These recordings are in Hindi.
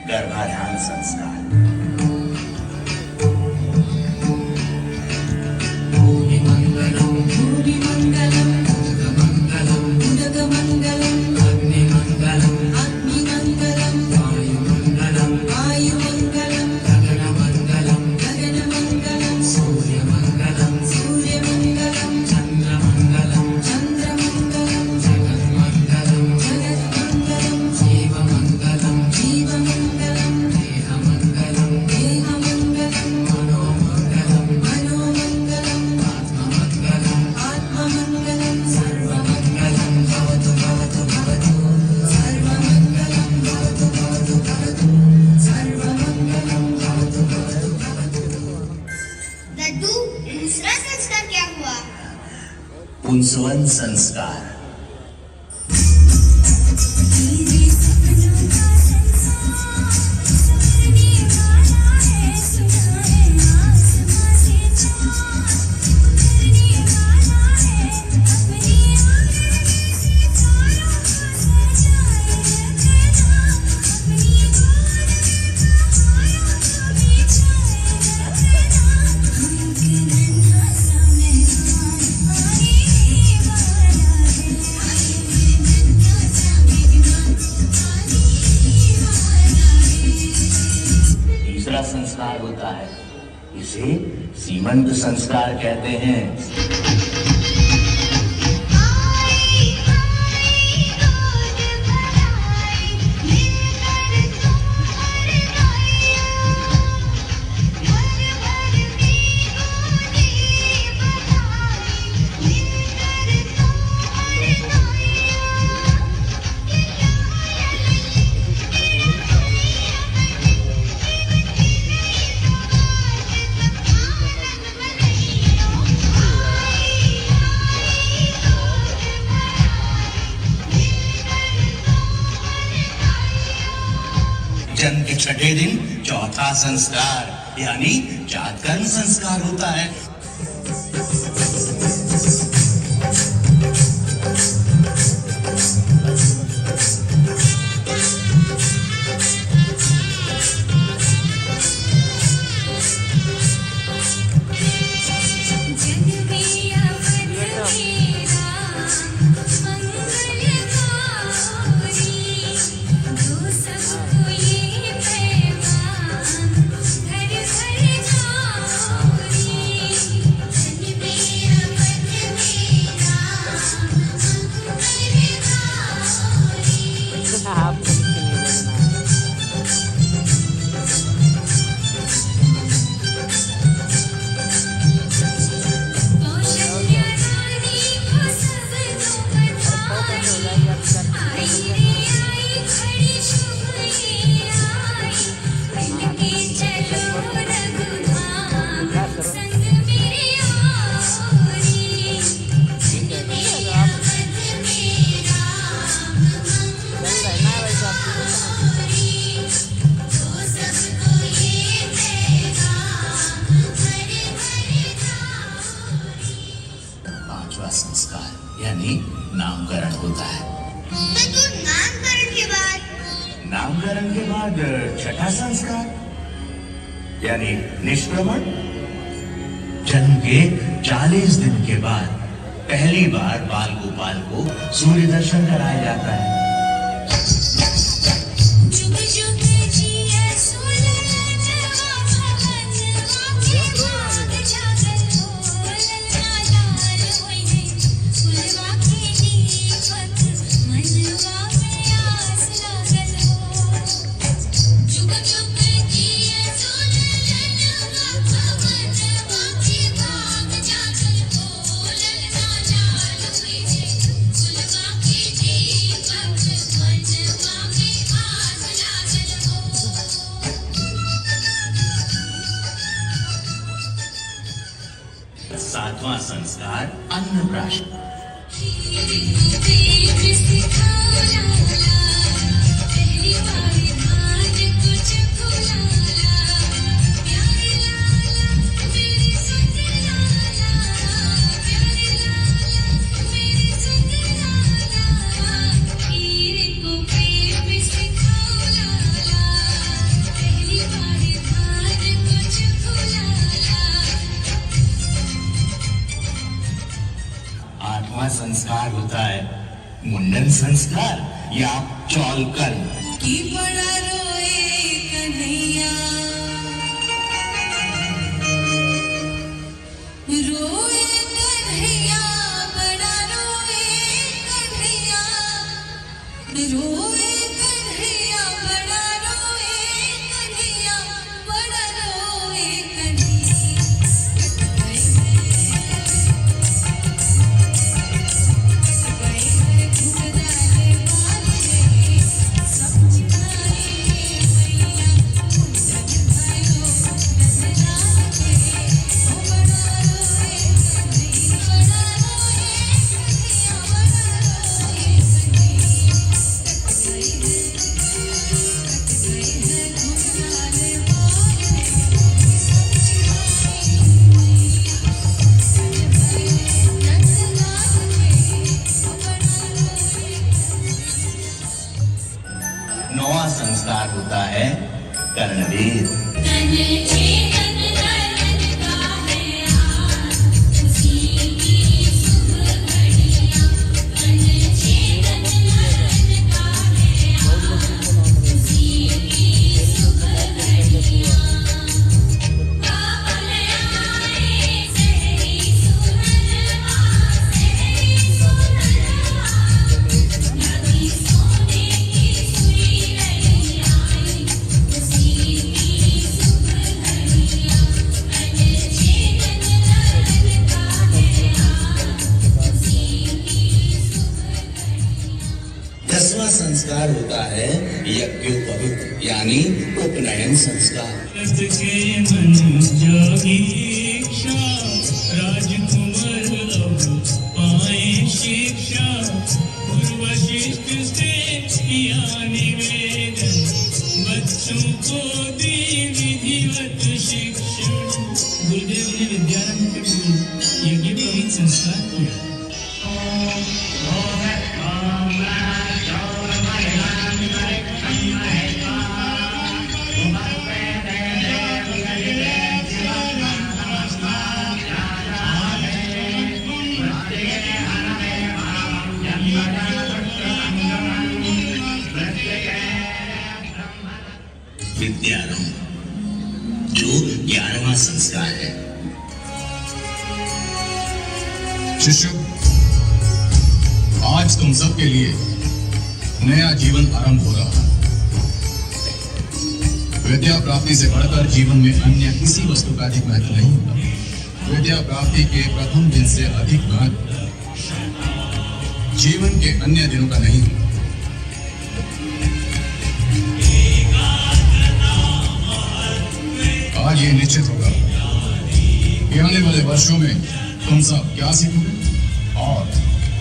गर्भाधान संस्कार। दूसरा संस्कार क्या हुआ? पुंसवन संस्कार। तीसरा संस्कार होता है, इसे सीमंत संस्कार कहते हैं। जन्म के छठे दिन चौथा संस्कार यानी जातकर्म संस्कार होता है। संस्कार यानी नामकरण होता है। तो नामकरण के बाद छठा संस्कार यानी निष्क्रमण। जन्म के 40 दिन के बाद पहली बार बाल गोपाल को सूर्य दर्शन कराया जाता है। सातवां संस्कार अन्नप्राशन। मुंडन संस्कार या चौलकल। की बड़ा रोए कन्हैया, रोए कन्हैया, बड़ा रोए कन्हैया, रोए कन्हैया, बड़ा रोए कन्हैया, बड़ा रोए नौवां संस्कार होता है कर्णवेद। दसवां संस्कार होता है यज्ञोपवीत यानी उपनयन संस्कार। के मन जोगी इच्छा, राजकुमार अब पाए शिक्षा, पूर्व वशिष्ठ से किया निवेदन, बच्चों को दी विधिवत शिक्षण। गुरुदेव ने विद्यारंभ के पूर्व यज्ञोपवीत संस्कार किया। विद्यारंभ जो 11वां संस्कार है। शिष्यों, आज तुम सबके लिए नया जीवन आरंभ हो रहा है। विद्या प्राप्ति से बढ़कर जीवन में अन्य किसी वस्तु का अधिक महत्व नहीं होगा। विद्या प्राप्ति के प्रथम दिन से अधिक महत्व जीवन के अन्य दिनों का नहीं होगा। आज ये निश्चित होगा कि आने वाले वर्षों में तुम सब क्या सीखोगे और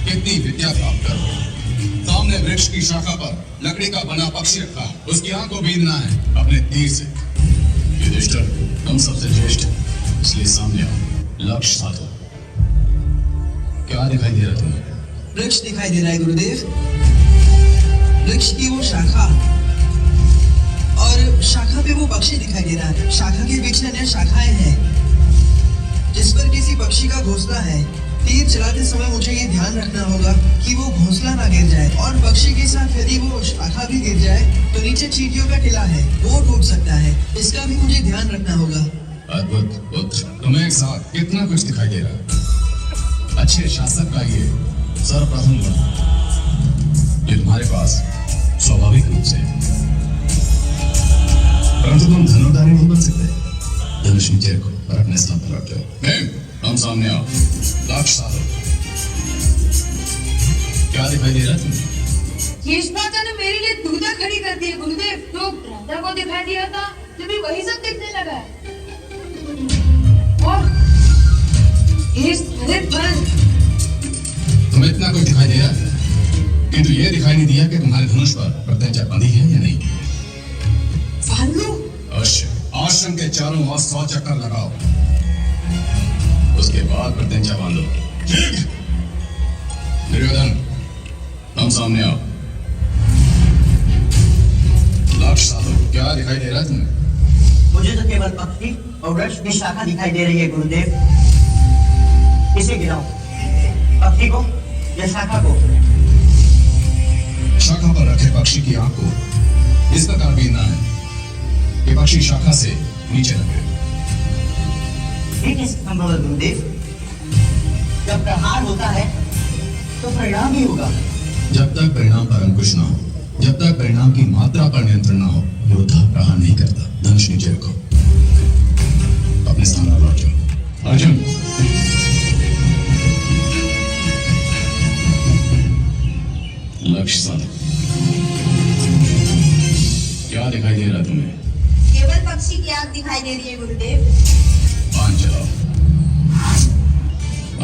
कितनी विद्या प्राप्त करोगे। सामने वृक्ष की शाखा पर लकड़ी का बना पक्षी रखा है, उसकी आंख को बीधना है अपने तीर से। युधिष्ठिर, तुम सबसे ज्येष्ठ, इसलिए सामने आओ, लक्ष्य साधो। क्या दिखाई दे रहा है तुम्हें? वृक्ष दिखाई दे रहा है गुरुदेव। वृक्ष की वो शाखा और शाखा पे वो पक्षी दिखाई दे रहा है। शाखा के बीच में अन्य शाखाएं हैं जिस पर किसी पक्षी का घोंसला है। तीर चलाते समय मुझे ये ध्यान रखना होगा कि वो घोंसला ना गिर जाए, और पक्षी के साथ यदि वो शाखा भी गिर जाए तो नीचे चींटियों का टिला है, वो टूट सकता है। इसका भी मुझे ध्यान रखना होगा। अद्भुत पुत्र, तुम्हें एक साथ कितना कुछ दिखाई दे रहा है। अच्छे शासक का ये सर्वप्रथम गुण जो तुम्हारे पास स्वाभाविक रूप से, परंतु तुम धनुर्धारी नहीं बन सकते। धनुष नीचे रखो और अपने स्थान पर रख जाओ। हम सामने आओ, लक्ष्य साधो। क्या दिखाई दे रहा है तुम्हें? यश माता ने मेरे लिए दुविधा खड़ी कर दी है गुरुदेव। जो राधा को दिखाई दिया था तभी वही सब दिखने लगा है। और ये हरित फल। तुम्हें इतना कुछ दिखाई दे रहा है, किंतु ये दिखाई नहीं दिया कि तुम्हारे धनुष पर प्रत्यंचा बंधी है या नहीं। भालू? अवश्य। आश्रम के चारों ओर 100 चक्कर लगाओ, उसके बाद प्रत्यंचा बांधो। ठीक। दुर्योधन, हम सामने आओ, लक्ष्य साधो। क्या दिखाई दे रहा है तुम्हें? मुझे तो केवल पक्षी और वृक्ष की शाखा दिखाई दे रही है गुरुदेव। इसे गिराओ, पक्षी को या शाखा को। शाखा पर रखे पक्षी की आंख को इस प्रकार बीनना है कि पक्षी शाखा से नीचे लगे। ये कैसे संभव है गुरुदेव? जब प्रहार होता है तो परिणाम ही होगा। जब तक परिणाम पर अंकुश ना हो, जब तक परिणाम की मात्रा पर नियंत्रण ना हो, योद्धा प्रहार नहीं करता। धनुष नीचे रखो, अपने स्थान पर लौट जाओ। अर्जुन, लक्ष्य साधो। क्या दिखाई दे रहा तुम्हें? केवल पक्षी की आंख दिखाई दे रही है गुरुदेव। बाण चलाओ।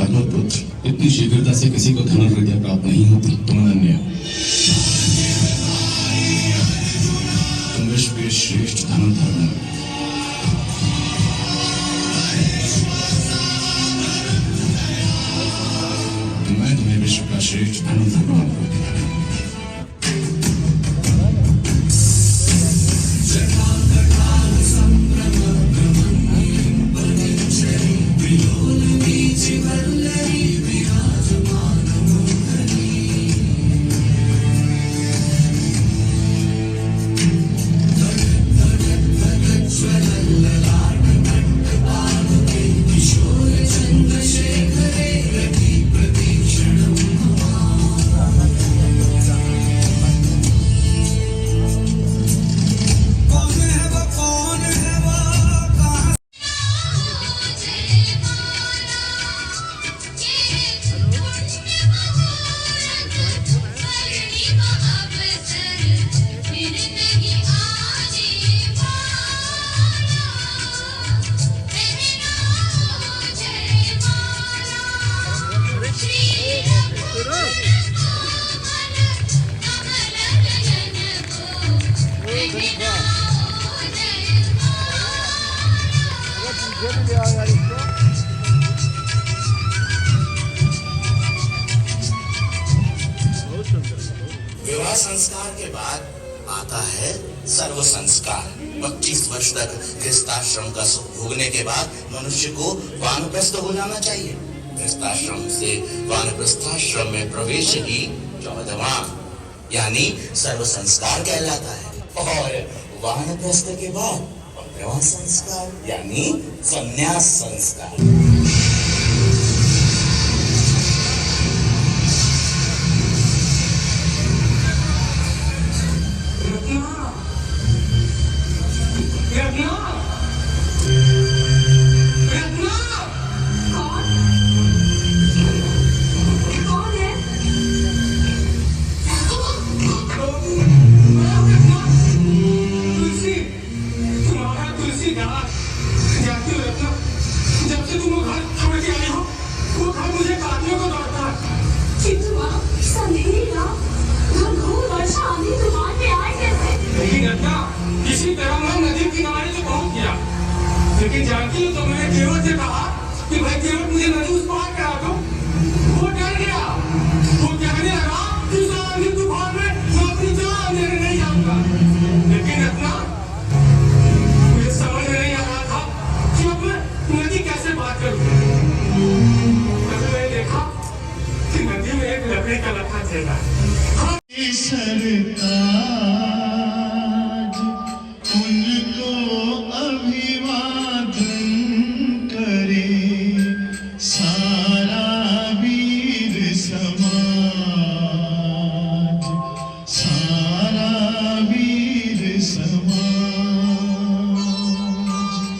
अद्भुत पुत्र, इतनी शीघ्रता से किसी को धनुर्विद्या प्राप्त नहीं होती। तुम अनन्य हो। तुम विश्व के श्रेष्ठ धनुर्धर बनोगे। मैं तुम्हें विश्व का श्रेष्ठ धनुर्धर बनाऊंगा। विवाह संस्कार के बाद आता है सर्व संस्कार। 25 वर्ष तक गृहस्थाश्रम का सुख भोगने के बाद मनुष्य को वानप्रस्थ हो जाना चाहिए। गृहस्थाश्रम से वानप्रस्थाश्रम में प्रवेश ही 14वां यानी सर्व संस्कार कहलाता है। और वानप्रस्थ के बाद 15वां संस्कार यानी संन्यास संस्कार। इसी तरह मैं नदी किनारे तो पहुंच गया, लेकिन जानती हो तो मैंने केवट से कहा कि भाई केवट मुझे नदी उस पार करा दो। वो डर गया, वो कहने लगा कि इस आंधी तूफान में मैं अपनी जान देने नहीं जाऊंगा। लेकिन रत्ना, मुझे समझ में नहीं आ रहा था कि अब मैं नदी कैसे पार करूं। तभी मैंने देखा कि नदी में एक लकड़ी का लखा चला। सरताज उनको अभिवादन करे सारा वीर समाज, सारा वीर समाज।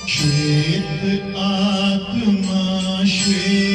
श्वेत आत्मा श्वेत